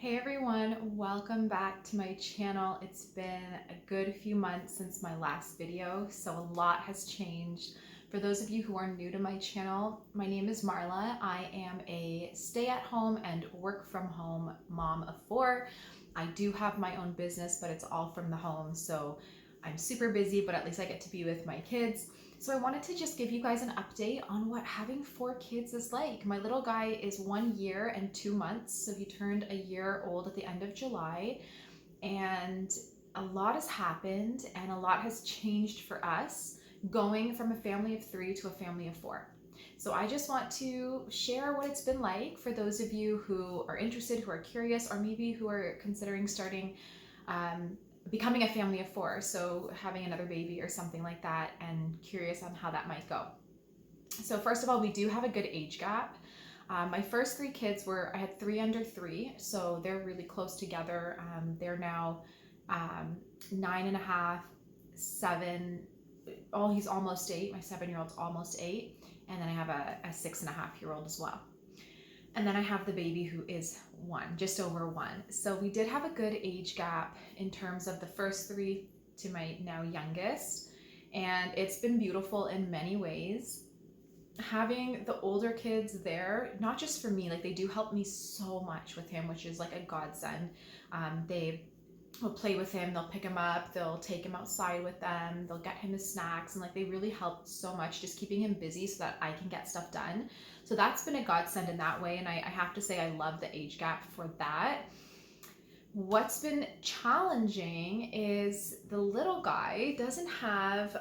Hey everyone, welcome back to my channel. It's been a good few months since my last video, so a lot has changed. For those of you who are new to my channel, my name is Marla. I am a stay-at-home and work-from-home mom of four. I do have my own business, but it's all from the home, so I'm super busy, but at least I get to be with my kids. So I wanted to just give you guys an update on what having four kids is like. My little guy is 1 year and 2 months, so he turned a year old at the end of July, and a lot has happened and a lot has changed for us going from a family of three to a family of four. So I just want to share what it's been like for those of you who are interested, who are curious, or maybe who are considering starting becoming a family of four, so having another baby or something like that, and curious on how that might go. So first of all, we do have a good age gap. My first three kids I had three under three, so they're really close together. They're now 9.5, 7. Oh, he's almost 8. My 7-year-old's almost 8, and then I have a 6.5-year-old as well. And then I have the baby who is 1, just over 1. So we did have a good age gap in terms of the first three to my now youngest. And it's been beautiful in many ways. Having the older kids there, not just for me, like they do help me so much with him, which is like a godsend. They will play with him, they'll pick him up, they'll take him outside with them, they'll get him his snacks, and like they really help so much just keeping him busy so that I can get stuff done. So that's been a godsend in that way, and I have to say I love the age gap for that. What's been challenging is the little guy doesn't have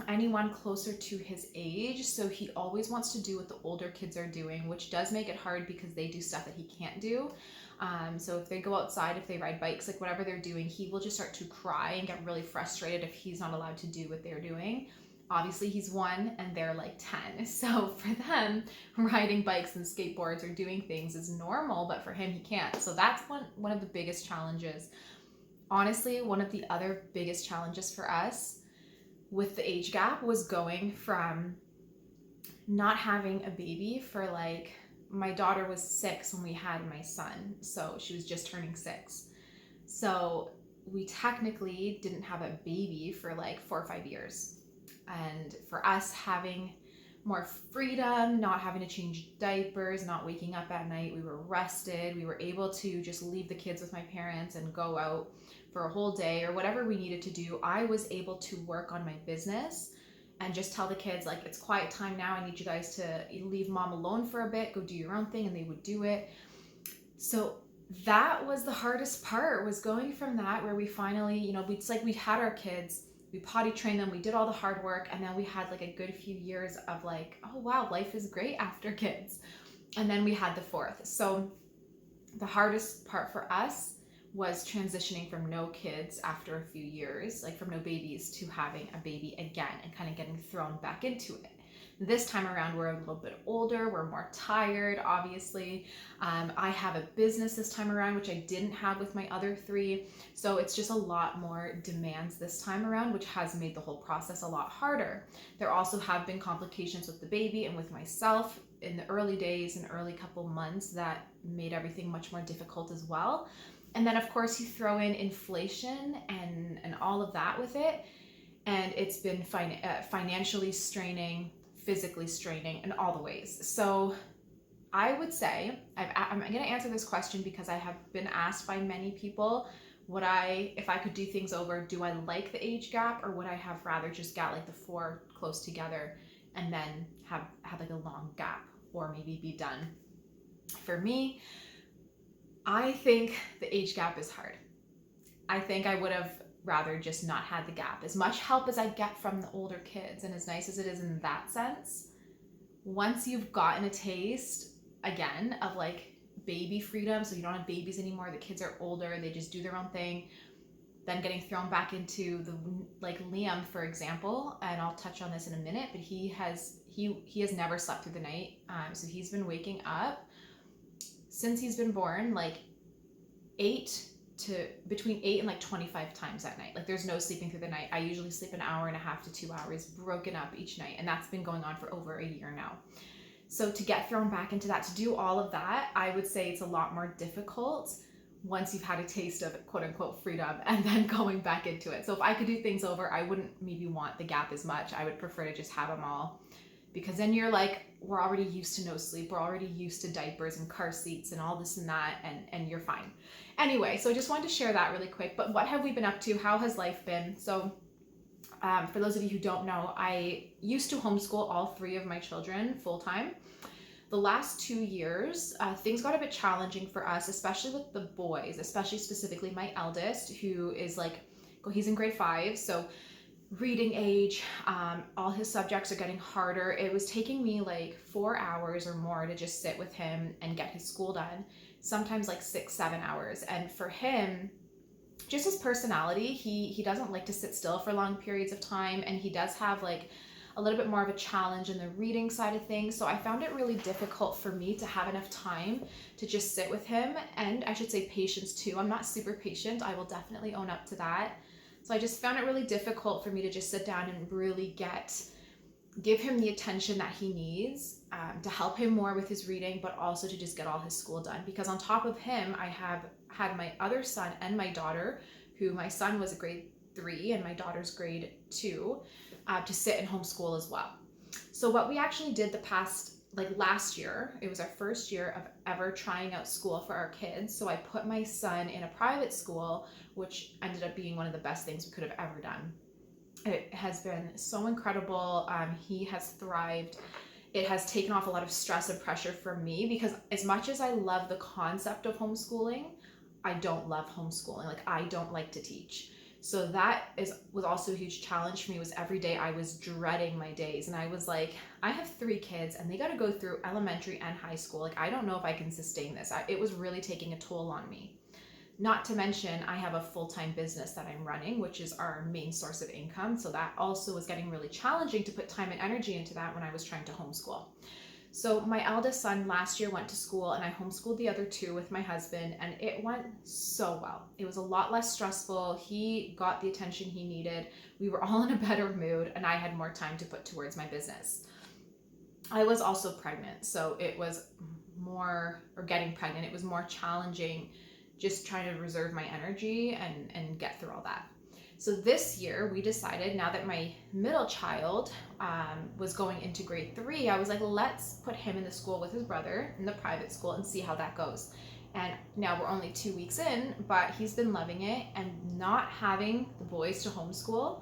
anyone closer to his age, so he always wants to do what the older kids are doing, which does make it hard because they do stuff that he can't do. So if they go outside, if they ride bikes, like whatever they're doing, he will just start to cry and get really frustrated if he's not allowed to do what they're doing. Obviously he's 1 and they're like 10, so for them riding bikes and skateboards or doing things is normal, but for him he can't. So that's one of the biggest challenges. Honestly, one of the other biggest challenges for us with the age gap was going from not having a baby for like, my daughter was 6 when we had my son, so she was just turning 6. So we technically didn't have a baby for like 4 or 5 years. And for us having more freedom, not having to change diapers, not waking up at night, we were rested, we were able to just leave the kids with my parents and go out for a whole day or whatever we needed to do. I was able to work on my business and just tell the kids, like, it's quiet time now, I need you guys to leave mom alone for a bit, go do your own thing, and they would do it. So that was the hardest part, was going from that where we finally, it's like we had our kids, we potty trained them, we did all the hard work, and then we had like a good few years of like, oh wow, life is great after kids. And then we had the fourth. So the hardest part for us was transitioning from no kids after a few years, like from no babies to having a baby again and kind of getting thrown back into it. This time around, we're a little bit older, we're more tired, obviously. I have a business this time around, which I didn't have with my other three. So it's just a lot more demands this time around, which has made the whole process a lot harder. There also have been complications with the baby and with myself in the early days and early couple months that made everything much more difficult as well. And then of course you throw in inflation and all of that with it. And it's been financially straining, physically straining in all the ways. So I would say, I'm going to answer this question because I have been asked by many people, if I could do things over, do I like the age gap, or would I have rather just got like the 4 close together and then have like a long gap, or maybe be done? For me, I think the age gap is hard. I think I would have rather just not had the gap. As much help as I get from the older kids, and as nice as it is in that sense, once you've gotten a taste again of like baby freedom, so you don't have babies anymore, the kids are older, they just do their own thing, then getting thrown back into the, like Liam, for example, and I'll touch on this in a minute, but he has never slept through the night. So he's been waking up since he's been born, like between 8 and like 25 times at night. Like there's no sleeping through the night. I usually sleep an hour and a half to 2 hours broken up each night, and that's been going on for over a year now. So to get thrown back into that, to do all of that, I would say it's a lot more difficult once you've had a taste of quote unquote freedom and then going back into it. So if I could do things over, I wouldn't maybe want the gap as much. I would prefer to just have them all, because then you're like, we're already used to no sleep. We're already used to diapers and car seats and all this and that, and you're fine. Anyway, so I just wanted to share that really quick. But what have we been up to? How has life been? So for those of you who don't know, I used to homeschool all 3 of my children full time. The last 2 years, things got a bit challenging for us, especially with the boys, especially specifically my eldest, who is like, he's in grade 5. So reading age, all his subjects are getting harder. It was taking me like 4 hours or more to just sit with him and get his school done, sometimes like 6-7 hours. And for him, just his personality, he doesn't like to sit still for long periods of time, and he does have like a little bit more of a challenge in the reading side of things. So I found it really difficult for me to have enough time to just sit with him, and I should say patience too. I'm not super patient, I will definitely own up to that. So I just found it really difficult for me to just sit down and really give him the attention that he needs, to help him more with his reading, but also to just get all his school done. Because on top of him, I have had my other son and my daughter, who my son was a grade 3 and my daughter's grade 2, to sit and homeschool as well. So what we actually did last year, it was our first year of ever trying out school for our kids. So I put my son in a private school, which ended up being one of the best things we could have ever done. It has been so incredible. He has thrived. It has taken off a lot of stress and pressure from me, because as much as I love the concept of homeschooling, I don't love homeschooling. Like, I don't like to teach. So that was also a huge challenge for me. Was every day I was dreading my days, and I was like, I have 3 kids and they got to go through elementary and high school. Like, I don't know if I can sustain this. It was really taking a toll on me. Not to mention, I have a full-time business that I'm running, which is our main source of income. So that also was getting really challenging to put time and energy into that when I was trying to homeschool. So my eldest son last year went to school, and I homeschooled the other 2 with my husband, and it went so well. It was a lot less stressful. He got the attention he needed. We were all in a better mood, and I had more time to put towards my business. I was also pregnant, so it was getting pregnant, it was more challenging just trying to reserve my energy and get through all that. So this year we decided, now that my middle child was going into grade 3, I was like, let's put him in the school with his brother in the private school and see how that goes. And now we're only 2 weeks in, but he's been loving it, and not having the boys to homeschool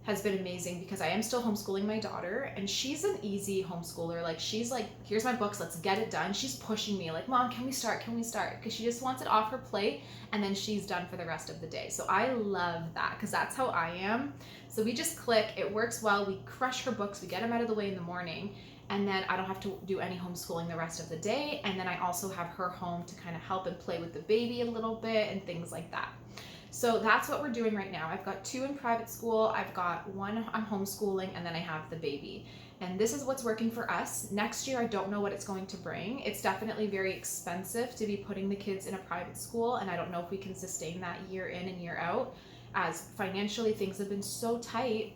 has been amazing, because I am still homeschooling my daughter, and she's an easy homeschooler. Like, she's like, here's my books, let's get it done. She's pushing me like, Mom, can we start? Because she just wants it off her plate, and then she's done for the rest of the day. So I love that, because that's how I am. So we just click, it works well. We crush her books, we get them out of the way in the morning, and then I don't have to do any homeschooling the rest of the day. And then I also have her home to kind of help and play with the baby a little bit and things like that. So that's what we're doing right now. I've got 2 in private school, I've got 1 I'm homeschooling, and then I have the baby. And this is what's working for us. Next year, I don't know what it's going to bring. It's definitely very expensive to be putting the kids in a private school, and I don't know if we can sustain that year in and year out, as financially things have been so tight.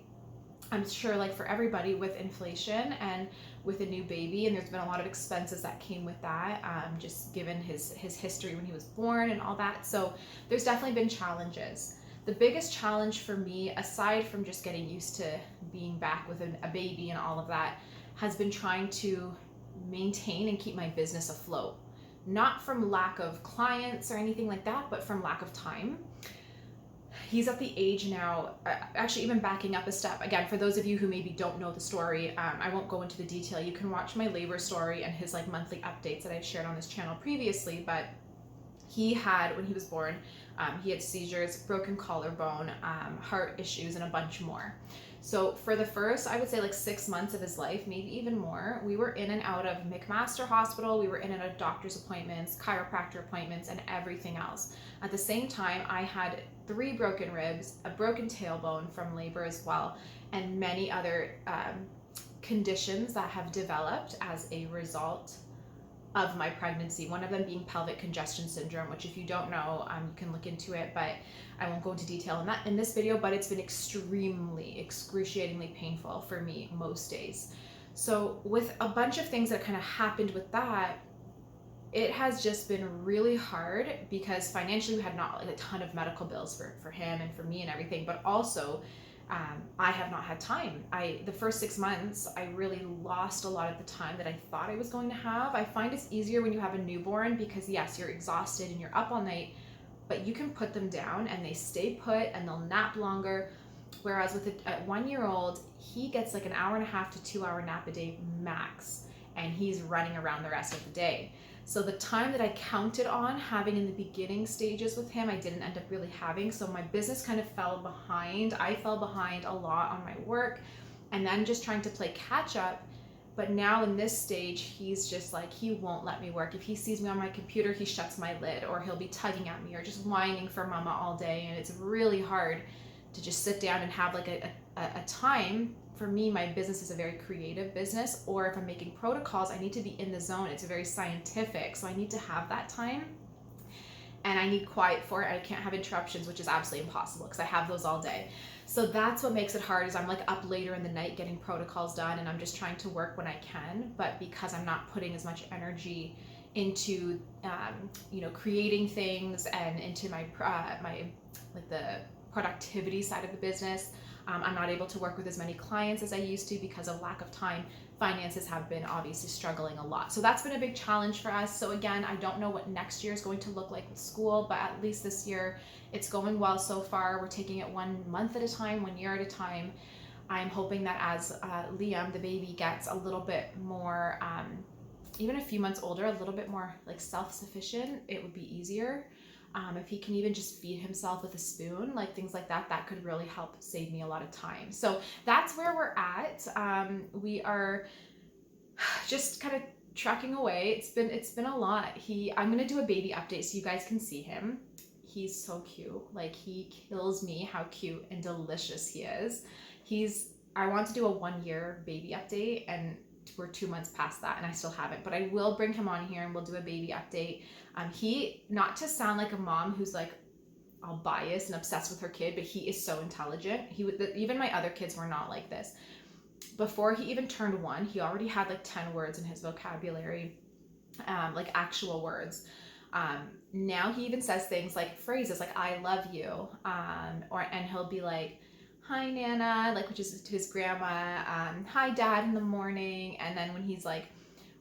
I'm sure, like for everybody, with inflation and with a new baby, and there's been a lot of expenses that came with that, just given his history when he was born and all that. So there's definitely been challenges. The biggest challenge for me, aside from just getting used to being back with a baby and all of that, has been trying to maintain and keep my business afloat. Not from lack of clients or anything like that, but from lack of time. He's at the age now, actually even backing up a step, again, for those of you who maybe don't know the story, I won't go into the detail. You can watch my labor story and his like monthly updates that I've shared on this channel previously, but he had, when he was born, he had seizures, broken collarbone, heart issues, and a bunch more. So for the first, I would say like 6 months of his life, maybe even more, we were in and out of McMaster Hospital. We were in and out of doctor's appointments, chiropractor appointments, and everything else. At the same time, I had 3 broken ribs, a broken tailbone from labor as well, and many other conditions that have developed as a result of my pregnancy, one of them being pelvic congestion syndrome, which if you don't know, you can look into it, but I won't go into detail in this video, but it's been extremely, excruciatingly painful for me most days. So with a bunch of things that kind of happened with that, it has just been really hard because financially we had not like a ton of medical bills for him and for me and everything, but also I have not had time. The first 6 months, I really lost a lot of the time that I thought I was going to have. I find it's easier when you have a newborn because yes, you're exhausted and you're up all night, but you can put them down and they stay put and they'll nap longer. Whereas with a 1-year-old, he gets like an hour and a half to 2 hour nap a day max, and he's running around the rest of the day. So the time that I counted on having in the beginning stages with him, I didn't end up really having. So my business kind of fell behind. I fell behind a lot on my work, and then just trying to play catch up. But now in this stage, he's just like, he won't let me work. If he sees me on my computer, he shuts my lid, or he'll be tugging at me or just whining for mama all day. And it's really hard to just sit down and have like a time. For me, my business is a very creative business, or if I'm making protocols, I need to be in the zone. It's very scientific, so I need to have that time, and I need quiet for it. I can't have interruptions, which is absolutely impossible because I have those all day. So that's what makes it hard, is I'm like up later in the night getting protocols done, and I'm just trying to work when I can, but because I'm not putting as much energy into creating things and into my like the productivity side of the business, I'm not able to work with as many clients as I used to because of lack of time. Finances have been obviously struggling a lot. So that's been a big challenge for us. So again, I don't know what next year is going to look like with school, but at least this year it's going well so far. We're taking it 1 month at a time, 1 year at a time. I'm hoping that as Liam, the baby, gets a little bit more, even a few months older, a little bit more like self-sufficient, it would be easier. If he can even just feed himself with a spoon, like things like that, that could really help save me a lot of time. So that's where we're at. We are just kind of trucking away. It's been a lot. I'm gonna do a baby update so you guys can see him. He's so cute. Like, he kills me how cute and delicious he is. I want to do a 1 year baby update, and we're 2 months past that and I still haven't, but I will bring him on here and we'll do a baby update. Not to sound like a mom who's like all biased and obsessed with her kid, but he is so intelligent. Even my other kids were not like this. Before he even turned 1, he already had like 10 words in his vocabulary, like actual words. Now he even says things like phrases like "I love you," and he'll be like, "Hi Nana," like, which is to his grandma. "Hi Dad" in the morning, and then when he's like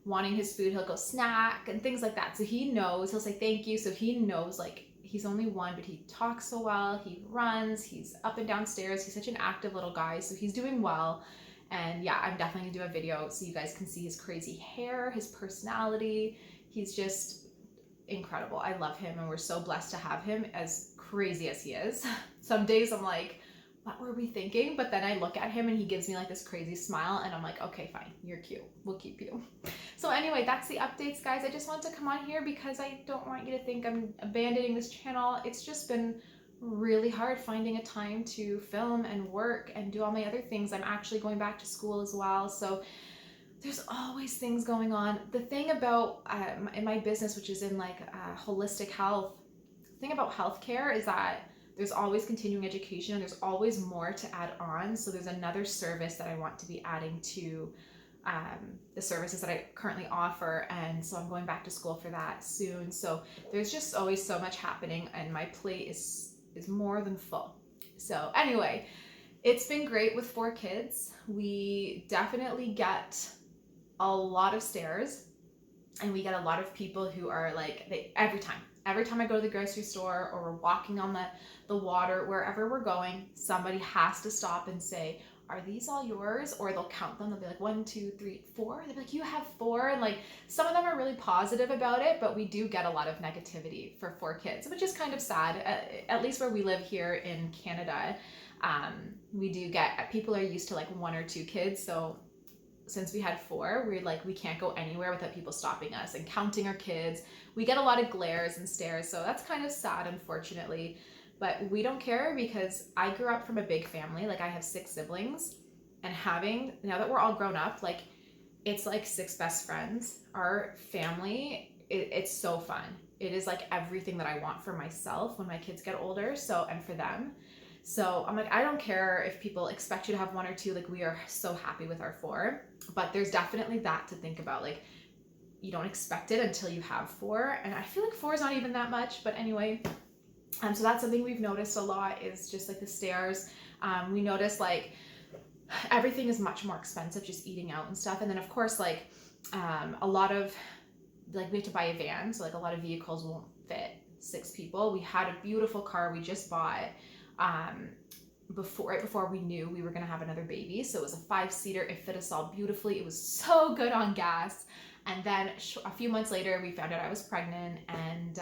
wanting his food, he'll go snack and things like that. So he knows. He'll say thank you. So he knows, like, he's only 1, but he talks so well. He runs. He's up and down stairs. He's such an active little guy. So he's doing well. And yeah, I'm definitely gonna do a video so you guys can see his crazy hair, his personality. He's just incredible. I love him, and we're so blessed to have him, as crazy as he is. Some days I'm like, what were we thinking? But then I look at him and he gives me like this crazy smile, and I'm like, okay, fine, you're cute, we'll keep you. So anyway, that's the updates, guys. I just want to come on here because I don't want you to think I'm abandoning this channel. It's just been really hard finding a time to film and work and do all my other things. I'm actually going back to school as well, so there's always things going on. The thing about in my business, which is in like holistic health, the thing about healthcare is that there's always continuing education and there's always more to add on. So there's another service that I want to be adding to the services that I currently offer. And so I'm going back to school for that soon. So there's just always so much happening, and my plate is more than full. So anyway, it's been great with 4 kids. We definitely get a lot of stares, and we get a lot of people who are like, every time I go to the grocery store or we're walking on the water, wherever we're going, somebody has to stop and say, "Are these all yours?" Or they'll count them. They'll be like, 1, 2, 3, 4. They'll be like, "You have 4." And like, some of them are really positive about it, but we do get a lot of negativity for 4 kids, which is kind of sad. At least where we live here in Canada, we do get, people are used to like 1 or 2 kids. So since we had 4, we're like, we can't go anywhere without people stopping us and counting our kids. We get a lot of glares and stares, so that's kind of sad, unfortunately. But we don't care because I grew up from a big family. Like, I have 6 siblings, and now that we're all grown up, like, it's like 6 best friends. Our family, it's so fun. It is like everything that I want for myself when my kids get older, and for them. So I'm like, I don't care if people expect you to have one or two, like we are so happy with our 4, but there's definitely that to think about. Like you don't expect it until you have 4. And I feel like 4 is not even that much, but anyway. So that's something we've noticed a lot, is just like the stairs. We notice like everything is much more expensive, just eating out and stuff. And then of course, like a lot of, like we have to buy a van, so like a lot of vehicles won't fit 6 people. We had a beautiful car we just bought right before we knew we were going to have another baby. So it was a 5-seater. It fit us all beautifully. It was so good on gas. And then a few months later, we found out I was pregnant, and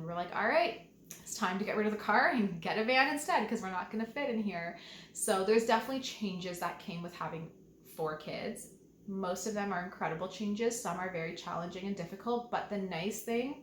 we're like, all right, it's time to get rid of the car and get a van instead, because we're not going to fit in here. So there's definitely changes that came with having 4 kids. Most of them are incredible changes. Some are very challenging and difficult, but the nice thing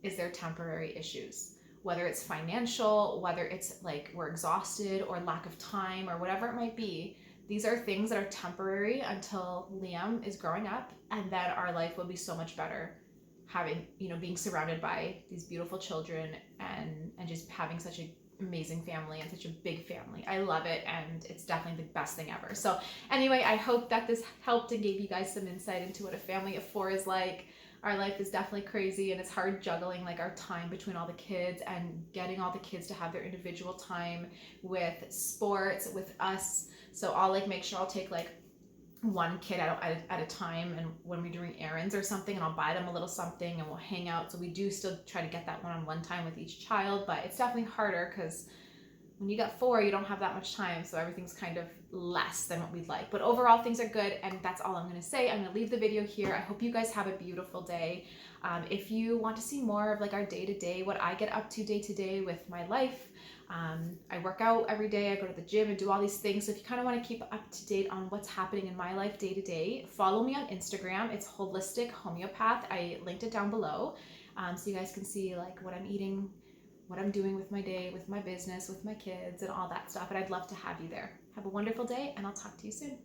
is they're temporary issues. Whether it's financial, whether it's like we're exhausted or lack of time or whatever it might be, these are things that are temporary until Liam is growing up, and then our life will be so much better having, being surrounded by these beautiful children, and just having such an amazing family and such a big family. I love it, and it's definitely the best thing ever. So anyway, I hope that this helped and gave you guys some insight into what a family of 4 is like. Our life is definitely crazy, and it's hard juggling like our time between all the kids and getting all the kids to have their individual time with sports, with us. So I'll like make sure I'll take like one kid at a time, and when we're doing errands or something, and I'll buy them a little something and we'll hang out. So we do still try to get that one-on-one time with each child, but it's definitely harder because when you got 4, you don't have that much time, so everything's kind of less than what we'd like. But overall, things are good, and that's all I'm going to say. I'm going to leave the video here. I hope you guys have a beautiful day. If you want to see more of like our day-to-day, what I get up to day-to-day with my life, I work out every day, I go to the gym and do all these things. So if you kind of want to keep up to date on what's happening in my life day-to-day, follow me on Instagram. It's Holistic Homeopath. I linked it down below, so you guys can see like what I'm eating, what I'm doing with my day, with my business, with my kids, and all that stuff. And I'd love to have you there. Have a wonderful day, and I'll talk to you soon.